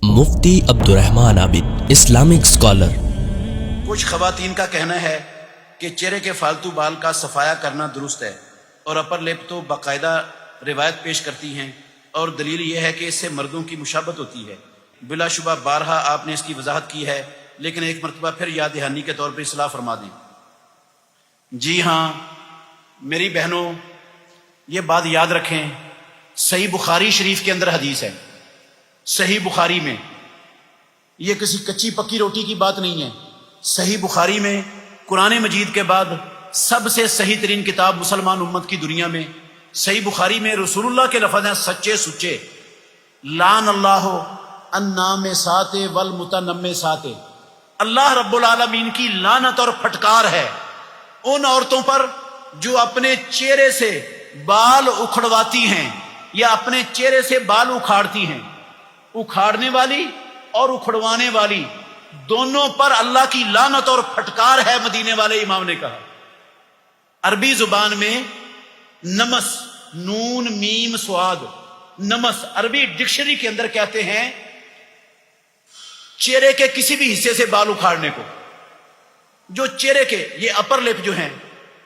مفتی عبدالرحمن عابد، Islamic scholar. کچھ خواتین کا کہنا ہے کہ چہرے کے فالتو بال کا صفایا کرنا درست ہے، اور اپر لپ تو باقاعدہ روایت پیش کرتی ہیں، اور دلیل یہ ہے کہ اس سے مردوں کی مشابہت ہوتی ہے۔ بلا شبہ بارہا آپ نے اس کی وضاحت کی ہے، لیکن ایک مرتبہ پھر یاد دہانی کے طور پر اصلاح فرما دیں۔ جی ہاں میری بہنوں، یہ بات یاد رکھیں، صحیح بخاری شریف کے اندر حدیث ہے، صحیح بخاری میں، یہ کسی کچی پکی روٹی کی بات نہیں ہے۔ صحیح بخاری میں قرآن مجید کے بعد سب سے صحیح ترین کتاب مسلمان امت کی دنیا میں، صحیح بخاری میں رسول اللہ کے لفظ ہیں سچے سچے، لعن اللہ النام سات والمتنم سات، اللہ رب العالمین کی لعنت اور پھٹکار ہے ان عورتوں پر جو اپنے چہرے سے بال اکھڑواتی ہیں یا اپنے چہرے سے بال اکھاڑتی ہیں۔ اکھاڑنے والی اور اکھڑوانے والی دونوں پر اللہ کی لعنت اور پھٹکار ہے، مدینے والے امام نے کہا۔ عربی زبان میں نمس، نون میم سواد، نمس عربی ڈکشنری کے اندر کہتے ہیں چہرے کے کسی بھی حصے سے بال اکھاڑنے کو۔ جو چہرے کے یہ اپر لپ جو ہیں،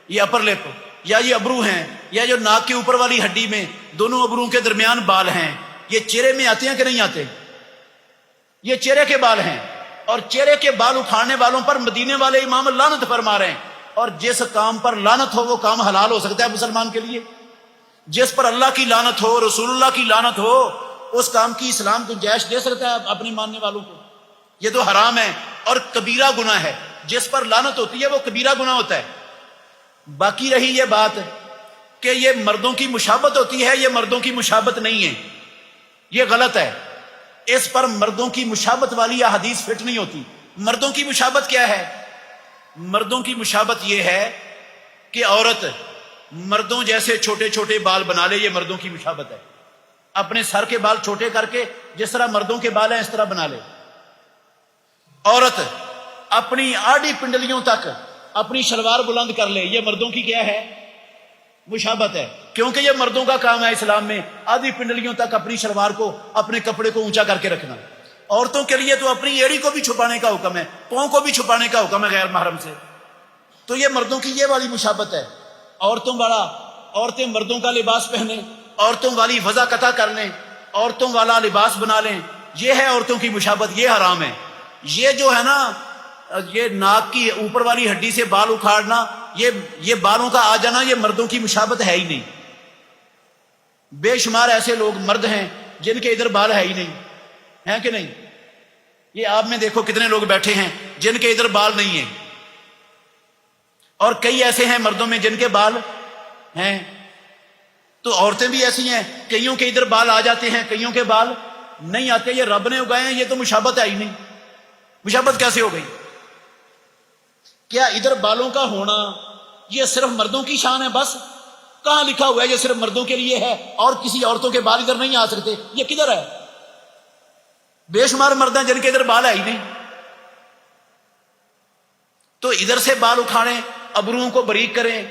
یہ اپر لپ یا یہ ابرو ہیں، یا جو ناک کے اوپر والی ہڈی میں دونوں ابروں کے درمیان بال ہیں، یہ چہرے میں آتے ہیں کہ نہیں آتے؟ یہ چہرے کے بال ہیں، اور چہرے کے بال اکھاڑنے والوں پر مدینے والے امام لعنت فرما رہے ہیں۔ اور جس کام پر لعنت ہو وہ کام حلال ہو سکتا ہے مسلمان کے لیے؟ جس پر اللہ کی لعنت ہو، رسول اللہ کی لعنت ہو، اس کام کی اسلام گنجائش دے سکتا ہے اپنے ماننے والوں کو؟ یہ تو حرام ہے اور کبیرہ گناہ ہے۔ جس پر لعنت ہوتی ہے وہ کبیرہ گناہ ہوتا ہے۔ باقی رہی یہ بات کہ یہ مردوں کی مشابہت ہوتی ہے، یہ مردوں کی مشابہت نہیں ہے، یہ غلط ہے۔ اس پر مردوں کی مشابہت والی احادیث فٹ نہیں ہوتی۔ مردوں کی مشابہت کیا ہے؟ مردوں کی مشابہت یہ ہے کہ عورت مردوں جیسے چھوٹے چھوٹے بال بنا لے، یہ مردوں کی مشابہت ہے۔ اپنے سر کے بال چھوٹے کر کے جس طرح مردوں کے بال ہیں اس طرح بنا لے۔ عورت اپنی آڑھی پنڈلیوں تک اپنی شلوار بلند کر لے، یہ مردوں کی کیا ہے؟ مشابہت ہے، کیونکہ یہ مردوں کا کام ہے اسلام میں آدھی پنڈلیوں تک اپنی شلوار کو، اپنے کپڑے کو اونچا کر کے رکھنا۔ عورتوں کے لیے تو اپنی ایڑی کو بھی چھپانے کا حکم ہے، پاؤں کو بھی چھپانے کا حکم ہے غیر محرم سے۔ تو یہ مردوں کی یہ والی مشابہت ہے۔ عورتیں مردوں کا لباس پہنیں، عورتوں والی وضع قطع کر لیں، عورتوں والا لباس بنا لیں، یہ ہے عورتوں کی مشابہت، یہ حرام ہے۔ یہ جو ہے نا، یہ ناک کی اوپر والی ہڈی سے بال اکھاڑنا، یہ بالوں کا آ جانا، یہ مردوں کی مشابہت ہے ہی نہیں۔ بے شمار ایسے لوگ مرد ہیں جن کے ادھر بال ہے ہی نہیں، ہیں کہ نہیں؟ یہ آپ میں دیکھو کتنے لوگ بیٹھے ہیں جن کے ادھر بال نہیں ہیں، اور کئی ایسے ہیں مردوں میں جن کے بال ہیں۔ تو عورتیں بھی ایسی ہیں، کئیوں کے ادھر بال آ جاتے ہیں، کئیوں کے بال نہیں آتے۔ یہ رب نے اگائے ہیں، یہ تو مشابہت ہے ہی نہیں۔ مشابہت کیسے ہو گئی؟ کیا ادھر بالوں کا ہونا یہ صرف مردوں کی شان ہے بس؟ کہاں لکھا ہوا ہے یہ صرف مردوں کے لیے ہے اور کسی عورتوں کے بال ادھر نہیں آ سکتے؟ یہ کدھر ہے؟ بے شمار مرد ہیں جن کے ادھر بال ہے ہی نہیں۔ تو ادھر سے بال اکھاڑیں، ابروؤں کو باریک کریں،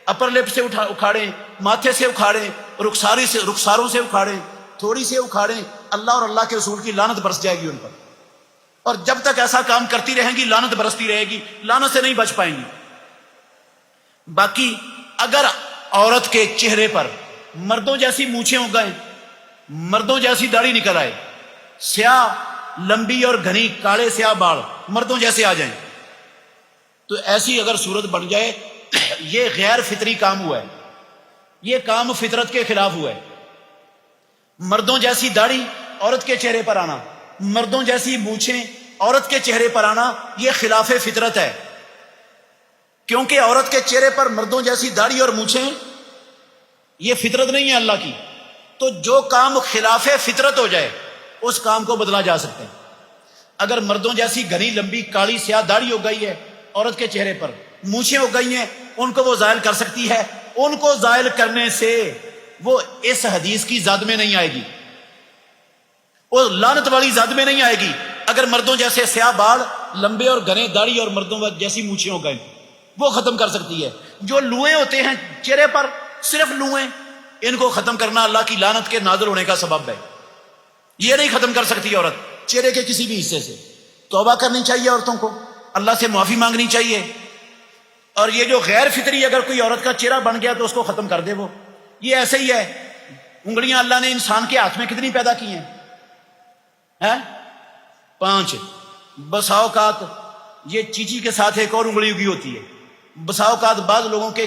اپر لپ سے اکھاڑیں، ماتھے سے اکھاڑیں، رخساروں سے اکھاڑیں، تھوڑی سے اکھاڑیں، اللہ اور اللہ کے رسول کی لعنت برس جائے گی ان پر۔ اور جب تک ایسا کام کرتی رہیں گی لعنت برستی رہے گی، لعنت سے نہیں بچ پائیں گی۔ باقی اگر عورت کے چہرے پر مردوں جیسی مونچھیں اگائیں، مردوں جیسی داڑھی نکل آئے، سیاہ لمبی اور گھنی کالے سیاہ بال مردوں جیسے آ جائیں، تو ایسی اگر صورت بن جائے، یہ غیر فطری کام ہوا ہے، یہ کام فطرت کے خلاف ہوا ہے۔ مردوں جیسی داڑھی عورت کے چہرے پر آنا، مردوں جیسی مونچھیں عورت کے چہرے پر آنا، یہ خلاف فطرت ہے، کیونکہ عورت کے چہرے پر مردوں جیسی داڑھی اور مونچھیں یہ فطرت نہیں ہے اللہ کی۔ تو جو کام خلاف فطرت ہو جائے اس کام کو بدلا جا سکتا ہے۔ اگر مردوں جیسی گھنی لمبی کالی سیاہ داڑھی ہو گئی ہے عورت کے چہرے پر، مونچھیں ہو گئی ہیں، ان کو وہ زائل کر سکتی ہے۔ ان کو زائل کرنے سے وہ اس حدیث کی زد میں نہیں آئے گی، وہ لعنت والی زد میں نہیں آئے گی۔ اگر مردوں جیسے سیاہ بال لمبے اور گھنے داڑھی اور مردوں جیسی مونچھیں ہو گئے، وہ ختم کر سکتی ہے۔ جو لوئیں ہوتے ہیں چہرے پر، صرف لوئیں، ان کو ختم کرنا اللہ کی لعنت کے نازل ہونے کا سبب ہے۔ یہ نہیں ختم کر سکتی عورت، چہرے کے کسی بھی حصے سے. توبہ کرنی چاہیے عورتوں کو, اللہ سے معافی مانگنی چاہیے. اور یہ جو غیر فطری اگر کوئی عورت کا چہرہ بن گیا تو اس کو ختم کر دے. وہ یہ ایسے ہی ہے. انگلیاں اللہ نے انسان کے ہاتھ میں کتنی پیدا کی ہیں؟ 5. بسا اوقات یہ چیچی کے ساتھ ایک اور انگلی اگی ہوتی ہے. بسا اوقات بعض لوگوں کے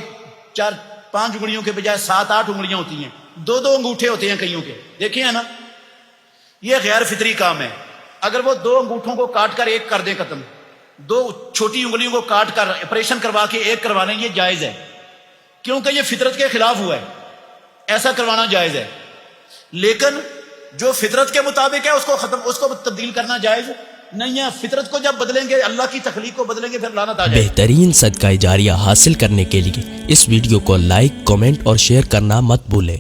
4-5 انگلیوں کے بجائے 7-8 انگلیاں ہوتی ہیں. 2 انگوٹھے ہوتے ہیں کئیوں کے, دیکھیں ہیں نا. یہ غیر فطری کام ہے. اگر وہ 2 انگوٹھوں کو کاٹ کر ایک کر دیں ختم, 2 چھوٹی انگلیوں کو کاٹ کر آپریشن کروا کے ایک کروا لیں, یہ جائز ہے کیونکہ یہ فطرت کے خلاف ہوا ہے. ایسا کروانا جائز ہے. لیکن جو فطرت کے مطابق ہے اس کو تبدیل کرنا جائز نہیں ہے. فطرت کو جب بدلیں گے, اللہ کی تخلیق کو بدلیں گے, پھر لعنت آ جائے. بہترین صدقہ جاریہ حاصل کرنے کے لیے اس ویڈیو کو لائک, کمنٹ اور شیئر کرنا مت بھولیں.